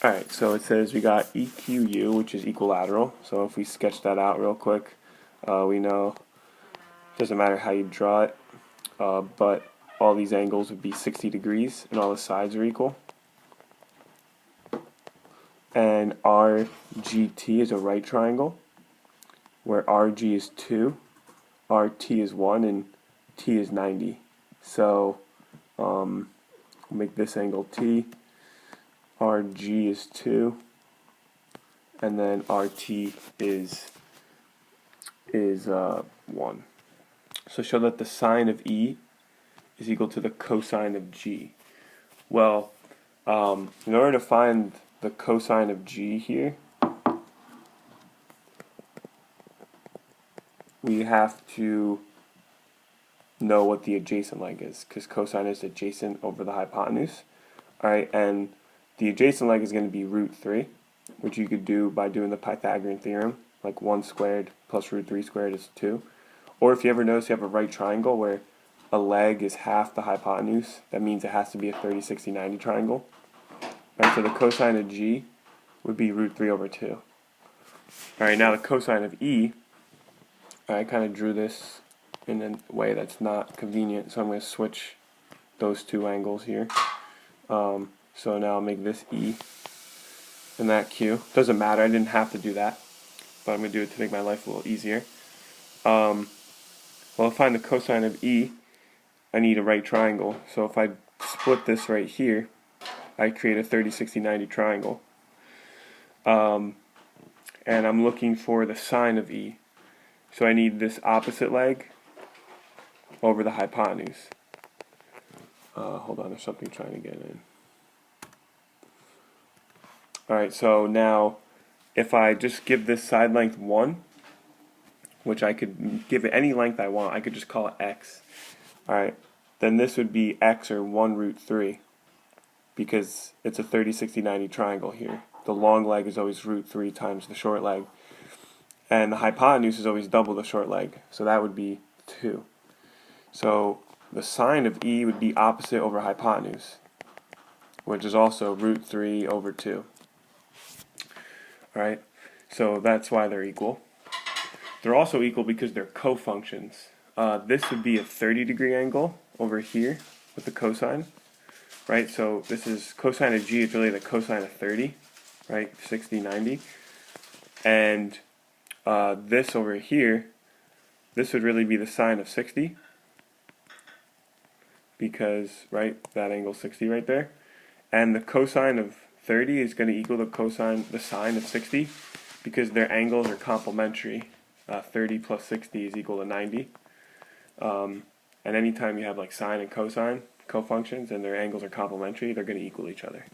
Alright, so it says we got EQU, which is equilateral. So if we sketch that out real quick, we know it doesn't matter how you draw it, but all these angles would be 60 degrees and all the sides are equal. And RGT is a right triangle, where RG is 2, RT is 1, and T is 90. So we'll make this angle T. RG is 2, and then RT is 1. So show that the sine of E is equal to the cosine of G. Well, in order to find the cosine of G here, we have to know what the adjacent leg is, because cosine is adjacent over the hypotenuse. Alright, and the adjacent leg is going to be root 3, which you could do by doing the Pythagorean theorem, like 1 squared plus root 3 squared is 2. Or if you ever notice you have a right triangle where a leg is half the hypotenuse, that means it has to be a 30, 60, 90 triangle. Right, so the cosine of G would be root 3 over 2. Alright, now the cosine of E, I kind of drew this in a way that's not convenient, so I'm going to switch those two angles here. So now I'll make this E and that Q. Doesn't matter, I didn't have to do that, but I'm going to do it to make my life a little easier. Well, to find the cosine of E, I need a right triangle. So if I split this right here, I create a 30, 60, 90 triangle. And I'm looking for the sine of E. So I need this opposite leg over the hypotenuse. Hold on, there's something trying to get in. Alright, so now if I just give this side length 1, which I could give it any length I want, I could just call it x. Alright, then this would be x, or 1 root 3, because it's a 30, 60, 90 triangle here. The long leg is always root 3 times the short leg, and the hypotenuse is always double the short leg, so that would be 2. So the sine of E would be opposite over hypotenuse, which is also root 3 over 2. Alright, so that's why they're equal. They're also equal because they're cofunctions. This would be a 30-degree angle over here with the cosine, right? So this is cosine of G is really the cosine of 30, right? 60, 90. And this over here, this would really be the sine of 60, because, right, that angle 60 right there. And the cosine of 30 is going to equal the sine of 60, because their angles are complementary. 30 plus 60 is equal to 90. And anytime you have like sine and cosine cofunctions and their angles are complementary, they're going to equal each other.